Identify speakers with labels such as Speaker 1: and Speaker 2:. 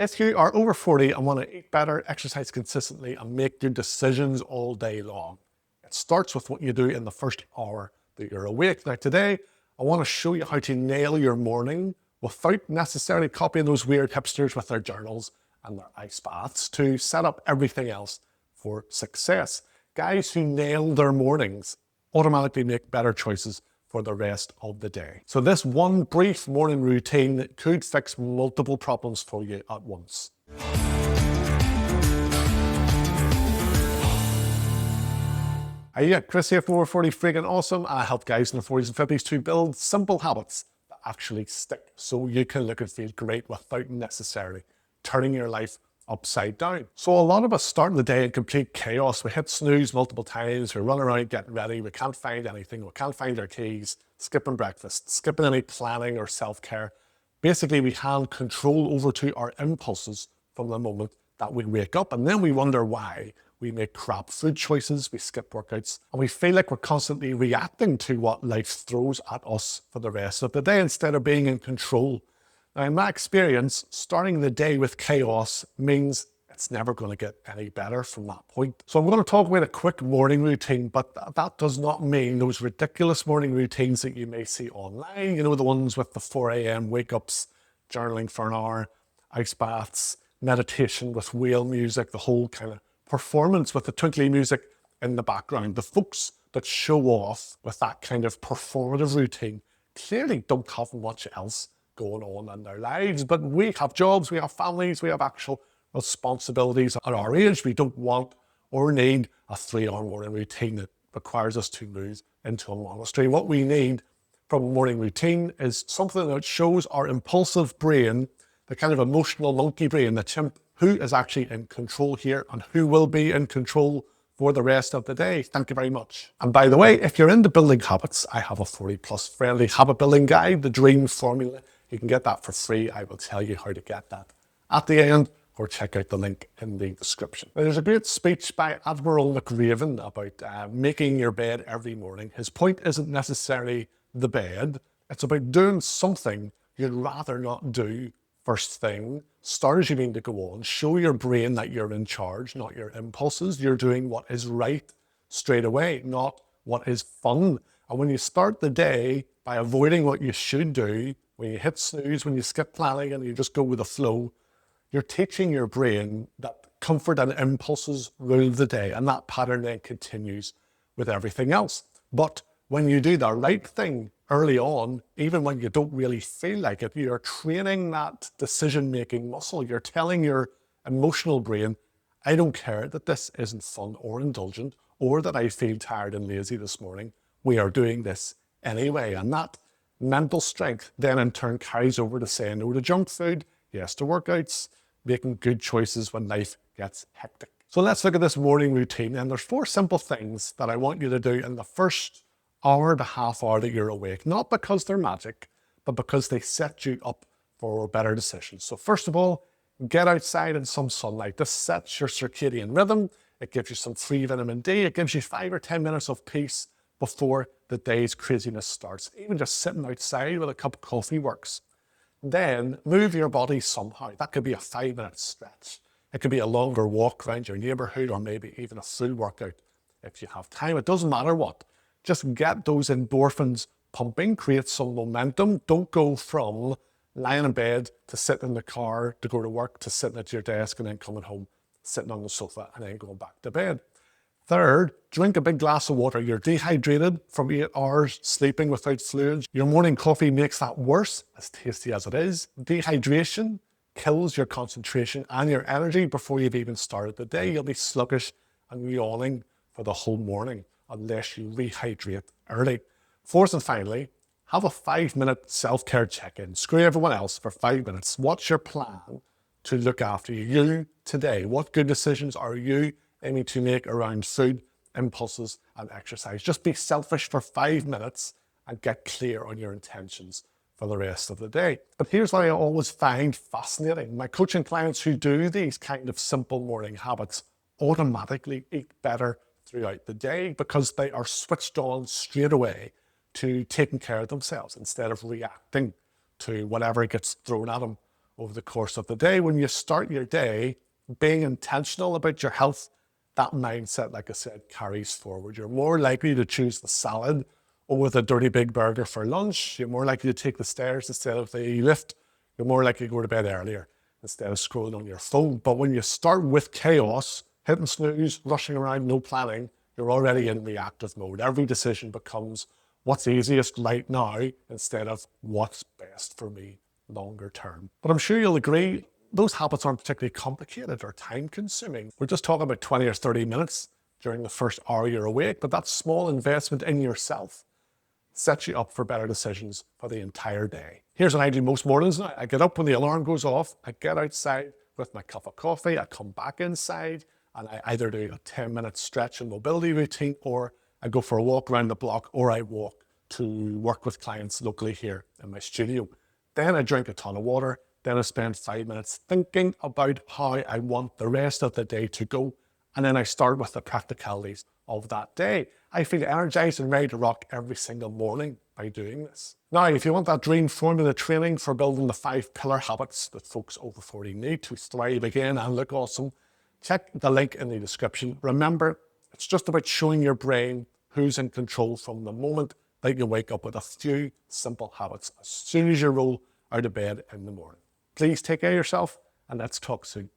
Speaker 1: If you are over 40 and want to eat better, exercise consistently, and make good decisions all day long, it starts with what you do in the first hour that you're awake. Now today, I want to show you how to nail your morning without necessarily copying those weird hipsters with their journals and their ice baths to set up everything else for success. Guys who nail their mornings automatically make better choices for the rest of the day. So this one brief morning routine could fix multiple problems for you at once. Hey, Chris here from Over 40 Freaking Awesome. I help guys in their 40s and 50s to build simple habits that actually stick so you can look and feel great without necessarily turning your life upside down. So a lot of us start the day in complete chaos. We hit snooze multiple times, we run around getting ready, we can't find anything, we can't find our keys, skipping breakfast, skipping any planning or self-care. Basically, we hand control over to our impulses from the moment that we wake up, and then we wonder why we make crap food choices, we skip workouts, and we feel like we're constantly reacting to what life throws at us for the rest of the day instead of being in control. Now, in my experience, starting the day with chaos means it's never going to get any better from that point. So I'm going to talk about a quick morning routine, but that does not mean those ridiculous morning routines that you may see online, you know, the ones with the 4 a.m. wake-ups, journaling for an hour, ice baths, meditation with whale music, the whole kind of performance with the twinkly music in the background. The folks that show off with that kind of performative routine clearly don't have much else going on in their lives, but we have jobs, we have families, we have actual responsibilities at our age. We don't want or need a 3-hour morning routine that requires us to move into a monastery. What we need from a morning routine is something that shows our impulsive brain, the kind of emotional monkey brain, the chimp, who is actually in control here and who will be in control for the rest of the day. Thank you very much. And by the way, if you're into building habits, I have a 40+ friendly habit building guide, the Dream Formula. You can get that for free. I will tell you how to get that at the end, or check out the link in the description. Now, there's a great speech by Admiral McRaven about making your bed every morning. His point isn't necessarily the bed. It's about doing something you'd rather not do first thing. Start as you mean to go on. Show your brain that you're in charge, not your impulses. You're doing what is right straight away, not what is fun. And when you start the day by avoiding what you should do, when you hit snooze, when you skip planning and you just go with the flow, you're teaching your brain that comfort and impulses rule the day, and that pattern then continues with everything else. But when you do the right thing early on, even when you don't really feel like it, you're training that decision-making muscle. You're telling your emotional brain, I don't care that this isn't fun or indulgent, or that I feel tired and lazy this morning. We are doing this anyway. And that mental strength then in turn carries over to saying no to junk food, yes to workouts, making good choices when life gets hectic. So let's look at this morning routine. And there's 4 simple things that I want you to do in the first hour to half hour that you're awake, not because they're magic, but because they set you up for better decisions. So first of all, get outside in some sunlight. This sets your circadian rhythm. It gives you some free vitamin D. It gives you 5 or 10 minutes of peace before the day's craziness starts. Even just sitting outside with a cup of coffee works. Then move your body somehow. That could be a 5-minute stretch. It could be a longer walk around your neighborhood, or maybe even a full workout if you have time. It doesn't matter what. Just get those endorphins pumping, create some momentum. Don't go from lying in bed to sitting in the car to go to work to sitting at your desk and then coming home, sitting on the sofa and then going back to bed. Third, drink a big glass of water. You're dehydrated from 8 hours sleeping without fluids. Your morning coffee makes that worse, as tasty as it is. Dehydration kills your concentration and your energy before you've even started the day. You'll be sluggish and yawning for the whole morning unless you rehydrate early. Fourth and finally, have a 5-minute self-care check-in. Screw everyone else for 5 minutes. What's your plan to look after you today? What good decisions are you aiming to make around food, impulses, and exercise? Just be selfish for 5 minutes and get clear on your intentions for the rest of the day. But here's what I always find fascinating. My coaching clients who do these kind of simple morning habits automatically eat better throughout the day because they are switched on straight away to taking care of themselves instead of reacting to whatever gets thrown at them over the course of the day. When you start your day being intentional about your health, that mindset, like I said, carries forward. You're more likely to choose the salad over the dirty big burger for lunch. You're more likely to take the stairs instead of the lift. You're more likely to go to bed earlier instead of scrolling on your phone. But when you start with chaos, hitting snooze, rushing around, no planning, you're already in reactive mode. Every decision becomes what's easiest right now instead of what's best for me longer term. But I'm sure you'll agree, those habits aren't particularly complicated or time consuming. We're just talking about 20 or 30 minutes during the first hour you're awake, but that small investment in yourself sets you up for better decisions for the entire day. Here's what I do most mornings now. I get up when the alarm goes off, I get outside with my cup of coffee, I come back inside, and I either do a 10-minute stretch and mobility routine, or I go for a walk around the block, or I walk to work with clients locally here in my studio. Then I drink a ton of water. Then I spend 5 minutes thinking about how I want the rest of the day to go. And then I start with the practicalities of that day. I feel energized and ready to rock every single morning by doing this. Now, if you want that dream formula training for building the 5 pillar habits that folks over 40 need to thrive again and look awesome, check the link in the description. Remember, it's just about showing your brain who's in control from the moment that you wake up with a few simple habits as soon as you roll out of bed in the morning. Please take care of yourself, and let's talk soon.